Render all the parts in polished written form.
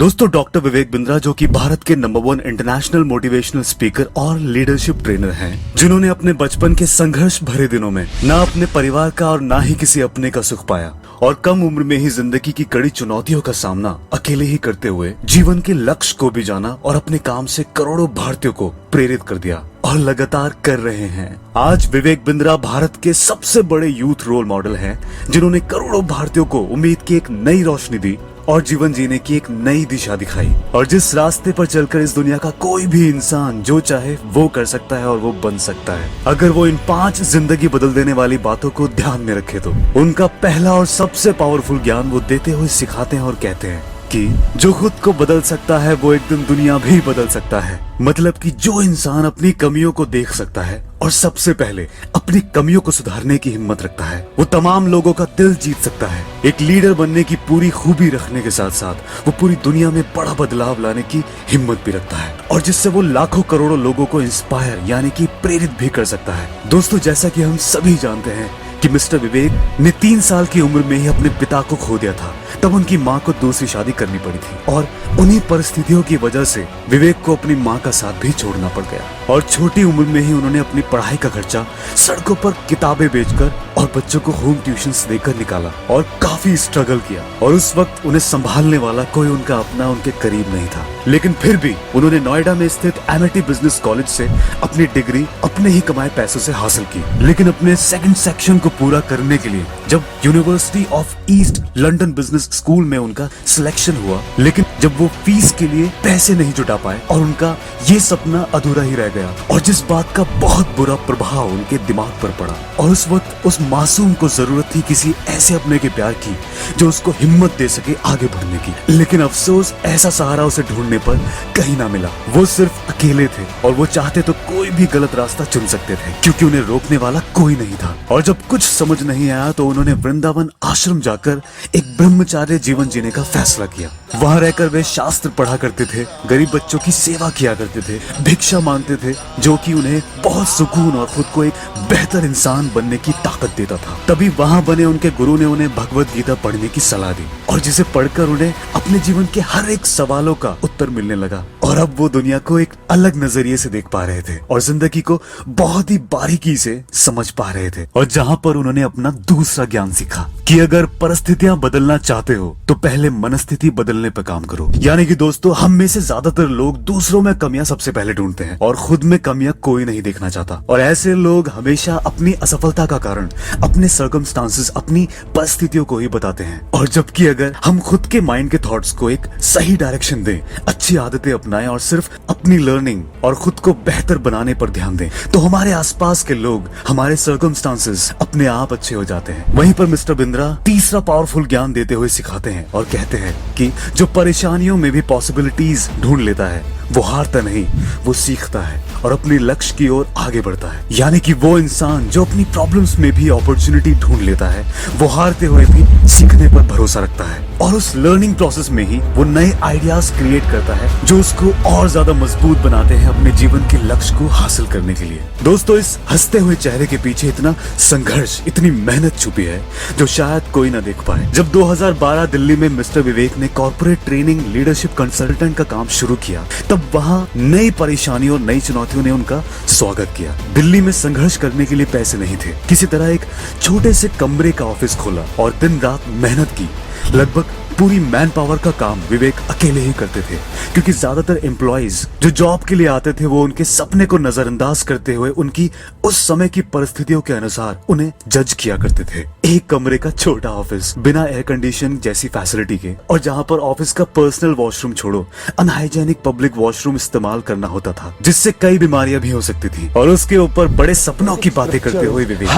दोस्तों, डॉक्टर विवेक बिंद्रा जो कि भारत के नंबर 1 इंटरनेशनल मोटिवेशनल स्पीकर और लीडरशिप ट्रेनर हैं, जिन्होंने अपने बचपन के संघर्ष भरे दिनों में ना अपने परिवार का और ना ही किसी अपने का सुख पाया और कम उम्र में ही जिंदगी की कड़ी चुनौतियों का सामना अकेले ही करते हुए जीवन के लक्ष्य को भी जाना और अपने काम से करोड़ों भारतीयों को प्रेरित कर दिया और लगातार कर रहे हैं। आज विवेक बिंद्रा भारत के सबसे बड़े यूथ रोल मॉडल हैं, जिन्होंने करोड़ों भारतीयों को उम्मीद की एक नई रोशनी दी और जीवन जीने की एक नई दिशा दिखाई। और जिस रास्ते पर चलकर इस दुनिया का कोई भी इंसान जो चाहे वो कर सकता है और वो बन सकता है, अगर वो इन 5 जिंदगी बदल देने वाली बातों को ध्यान में रखे तो। उनका पहला और सबसे पावरफुल ज्ञान वो देते हुए सिखाते हैं और कहते हैं कि जो खुद को बदल सकता है वो एक दिन दुनिया भी बदल सकता है। मतलब कि जो इंसान अपनी कमियों को देख सकता है और सबसे पहले अपनी कमियों को सुधारने की हिम्मत रखता है, वो तमाम लोगों का दिल जीत सकता है। एक लीडर बनने की पूरी खूबी रखने के साथ साथ वो पूरी दुनिया में बड़ा बदलाव लाने की हिम्मत भी रखता है और जिससे वो लाखों करोड़ों लोगों को इंस्पायर यानी कि प्रेरित भी कर सकता है। दोस्तों, जैसा कि हम सभी जानते हैं कि मिस्टर विवेक ने 3 साल की उम्र में ही अपने पिता को खो दिया था। तब उनकी माँ को दूसरी शादी करनी पड़ी थी और उन्हीं परिस्थितियों की वजह से विवेक को अपनी माँ का साथ भी छोड़ना पड़ गया और छोटी उम्र में ही उन्होंने अपनी पढ़ाई का खर्चा सड़कों पर किताबें बेचकर और बच्चों को होम ट्यूशंस देकर निकाला और काफी स्ट्रगल किया। और उस वक्त उन्हें संभालने वाला कोई उनका अपना उनके करीब नहीं था, लेकिन फिर भी उन्होंने नोएडा में स्थित एमिटी बिजनेस कॉलेज से अपनी डिग्री अपने ही कमाए पैसों से हासिल की। लेकिन अपने सेकंड सेक्शन को पूरा करने के लिए जब university of east London business school में उनका सिलेक्शन हुआ, लेकिन जब वो फीस के लिए पैसे नहीं जुटा पाए और उनका ये सपना अधूरा ही रह गया और जिस बात का बहुत बुरा प्रभाव उनके दिमाग पर पड़ा। और उस वक्त उस मासूम को जरूरत थी किसी ऐसे अपने के प्यार की जो उसको हिम्मत दे सके आगे बढ़ने की। लेकिन अफसोस ऐसा सहारा उसे ढूंढने पर कहीं ना मिला। वो सिर्फ अकेले थे और वो चाहते तो कोई भी गलत रास्ता चुन सकते थे क्योंकि उन्हें रोकने वाला कोई नहीं था। और जब कुछ समझ नहीं आया तो उन्होंने वृंदावन आश्रम जाकर एक ब्रह्मचार्य जीवन जीने का फैसला किया। वहाँ रहकर वे शास्त्र पढ़ा करते थे, गरीब बच्चों की सेवा किया करते थे, भिक्षा मांगते थे, जो कि उन्हें बहुत सुकून और खुद को एक बेहतर इंसान बनने की ताकत देता था। तभी वहाँ बने उनके गुरु ने उन्हें भगवत गीता पढ़ने की सलाह दी और जिसे पढ़कर उन्हें अपने जीवन के हर एक सवालों का उत्तर मिलने लगा और अब वो दुनिया को एक अलग नजरिए से देख पा रहे थे और जिंदगी को बहुत ही बारीकी से समझ पा रहे थे। और जहाँ पर उन्होंने अपना दूसरा ज्ञान सीखा कि अगर परिस्थितियां बदलना चाहते हो तो पहले मनस्थिति बदलने पर काम करो। यानी कि दोस्तों, हम में से ज्यादातर लोग दूसरों में कमियां सबसे पहले ढूंढते हैं और खुद में कमियां कोई नहीं देखना चाहता। और ऐसे लोग हमेशा अपनी असफलता का कारण अपने सर्कमस्टांसेस, अपनी परिस्थितियों को ही बताते हैं। और जबकि अगर हम खुद के माइंड के थॉट्स को एक सही डायरेक्शन दें, अच्छी आदतें अपनाएं और सिर्फ अपनी लर्निंग और खुद को बेहतर बनाने पर ध्यान दें, तो हमारे आसपास के लोग, हमारे सर्कमस्टांसेस अपने आप अच्छे हो जाते हैं। वहीं पर मिस्टर बिंद्रा तीसरा पावरफुल ज्ञान देते हुए सिखाते हैं और कहते हैं कि जो परेशानियों में भी पॉसिबिलिटीज ढूंढ लेता है वो हारता नहीं, वो सीखता है और अपने लक्ष्य की ओर आगे बढ़ता है। यानी कि वो इंसान जो अपनी प्रॉब्लम्स में भी अपॉर्चुनिटी ढूंढ लेता है, वो हारते हुए भी सीखने पर भरोसा रखता है और उस लर्निंग प्रोसेस में ही वो नए आइडियाज क्रिएट करता है जो उसको और ज्यादा मजबूत बनाते हैं अपने जीवन के लक्ष्य को हासिल करने के लिए। दोस्तों, इस हंसते हुए चेहरे के पीछे इतना संघर्ष, इतनी मेहनत छुपी है जो शायद कोई ना देख पाए। जब 2012 दिल्ली में मिस्टर विवेक ने कॉर्पोरेट ट्रेनिंग लीडरशिप कंसल्टेंट का काम शुरू किया, तब वहाँ नई परेशानियों और नई चुनौतियों ने उनका स्वागत किया। दिल्ली में संघर्ष करने के लिए पैसे नहीं थे। किसी तरह एक छोटे से कमरे का ऑफिस खोला और दिन रात मेहनत की। लगभग पूरी मैन पावर का काम विवेक अकेले ही करते थे क्योंकि ज्यादातर एम्प्लॉइज जो जॉब के लिए आते थे वो उनके सपने को नजरअंदाज करते हुए उनकी उस समय की परिस्थितियों के अनुसार उन्हें जज किया करते थे। एक कमरे का छोटा ऑफिस बिना एयर कंडीशन जैसी फैसिलिटी के और जहाँ पर ऑफिस का पर्सनल वॉशरूम छोड़ो, अनहाइजेनिक पब्लिक वॉशरूम इस्तेमाल करना होता था जिससे कई बीमारियां भी हो सकती थी। और उसके ऊपर बड़े सपनों की बातें करते हुए विवेक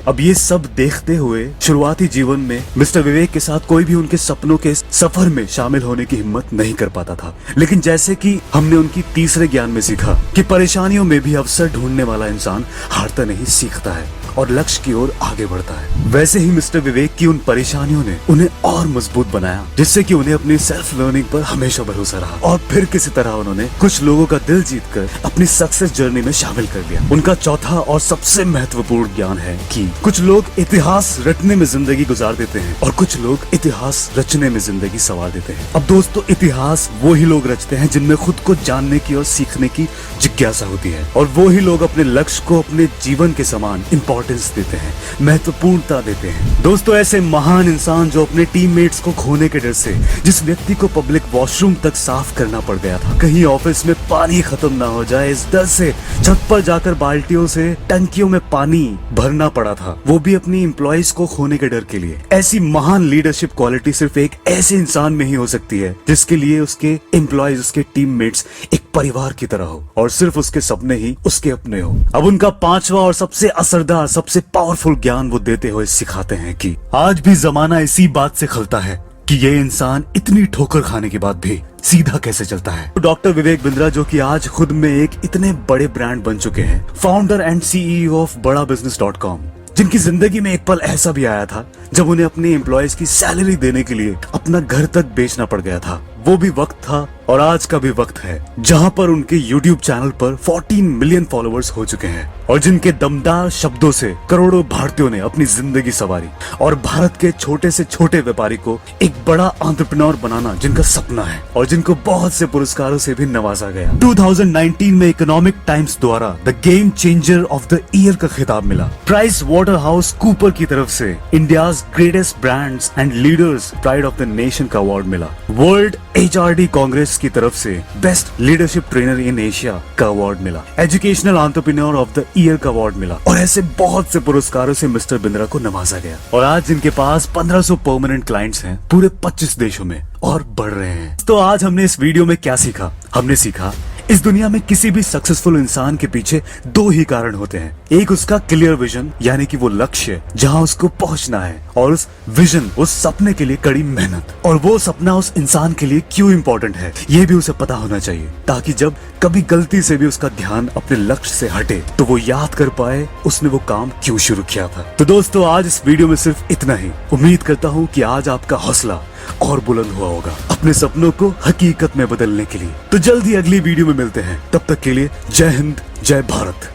अब ये सब देखते हुए शुरुआती जीवन में मिस्टर विवेक के साथ कोई भी उनके सपनों के सफर में शामिल होने की हिम्मत नहीं कर पाता था। लेकिन जैसे कि हमने उनकी तीसरे ज्ञान में सीखा कि परेशानियों में भी अवसर ढूंढने वाला इंसान हारता नहीं, सीखता है और लक्ष्य की ओर आगे बढ़ता है। वैसे ही मिस्टर विवेक की उन परेशानियों ने उन्हें और मजबूत बनाया, जिससे कि उन्हें अपनी सेल्फ लर्निंग पर हमेशा भरोसा रहा और फिर किसी तरह उन्होंने कुछ लोगों का दिल जीतकर अपनी सक्सेस जर्नी में शामिल कर लिया। उनका चौथा और सबसे महत्वपूर्ण ज्ञान है कि कुछ लोग इतिहास रटने में जिंदगी गुजार देते हैं और कुछ लोग इतिहास रचने में जिंदगी संवार देते हैं। अब दोस्तों, इतिहास वो ही लोग रचते हैं जिनमें खुद को जानने की और सीखने की जिज्ञासा होती है, और वो ही लोग अपने लक्ष्य को अपने जीवन के समान इंपॉर्टेंस देते हैं, महत्वपूर्णता देते हैं। दोस्तों, ऐसे महान इंसान जो अपने टीममेट्स को खोने के डर से, जिस व्यक्ति को पब्लिक वॉशरूम तक साफ करना पड़ गया था, कहीं ऑफिस में पानी खत्म ना हो जाए इस डर से छत पर जाकर बाल्टियों से टंकियों में पानी भरना पड़ा था, वो भी अपनी एम्प्लॉइज को खोने के डर के लिए। ऐसी महान लीडरशिप क्वालिटी सिर्फ एक ऐसे इंसान में ही हो सकती है जिसके लिए उसके एम्प्लॉइज, उसके टीममेट्स एक परिवार की तरह हो और सिर्फ उसके सपने ही उसके अपने हो। अब उनका पांचवा और सबसे असरदार, सबसे पावरफुल ज्ञान वो देते हुए सिखाते हैं कि आज भी जमाना इसी बात से खलता है कि ये इंसान इतनी ठोकर खाने के बाद भी सीधा कैसे चलता है। डॉक्टर विवेक बिंद्रा, जो कि आज खुद में एक इतने बड़े ब्रांड बन चुके हैं, founder and CEO of BadaBusiness.com, जिनकी जिंदगी में एक पल ऐसा भी आया था जब उन्हें अपने एम्प्लॉयज की सैलरी देने के लिए अपना घर तक बेचना पड़ गया था। वो भी वक्त था और आज का भी वक्त है जहां पर उनके YouTube चैनल पर 14 मिलियन फॉलोअर्स हो चुके हैं और जिनके दमदार शब्दों से करोड़ों भारतीयों ने अपनी जिंदगी संवारी और भारत के छोटे से छोटे व्यापारी को एक बड़ा एंटरप्रेन्योर बनाना जिनका सपना है और जिनको बहुत से पुरस्कारों से भी नवाजा गया। 2019 में इकोनॉमिक टाइम्स द्वारा the game changer of the year का खिताब मिला। प्राइस वाटर हाउस कूपर की तरफ से India's greatest brands and leaders pride of the nation का अवार्ड मिला। वर्ल्ड HRD कांग्रेस की तरफ से best leadership trainer in Asia का अवार्ड मिला। Educational entrepreneur of the year का अवार्ड मिला और ऐसे बहुत से पुरस्कारों से मिस्टर बिंद्रा को नवाजा गया। और आज जिनके पास 1500 परमानेंट क्लाइंट्स हैं पूरे 25 देशों में और बढ़ रहे हैं। तो आज हमने इस वीडियो में क्या सीखा? हमने सीखा इस दुनिया में किसी भी सक्सेसफुल इंसान के पीछे दो ही कारण होते हैं। एक उसका क्लियर विजन, यानी कि वो लक्ष्य जहां उसको पहुंचना है, और उस विजन, उस सपने के लिए कड़ी मेहनत। और वो सपना उस इंसान के लिए क्यों इम्पोर्टेंट है ये भी उसे पता होना चाहिए, ताकि जब कभी गलती से भी उसका ध्यान अपने लक्ष्य से हटे तो वो याद कर पाए उसने वो काम क्यों शुरू किया था। तो दोस्तों, आज इस वीडियो में सिर्फ इतना ही। उम्मीद करता हूँ कि आज आपका हौसला और बुलंद हुआ होगा अपने सपनों को हकीकत में बदलने के लिए। तो जल्द ही अगली वीडियो में मिलते हैं। तब तक के लिए जय हिंद, जय भारत।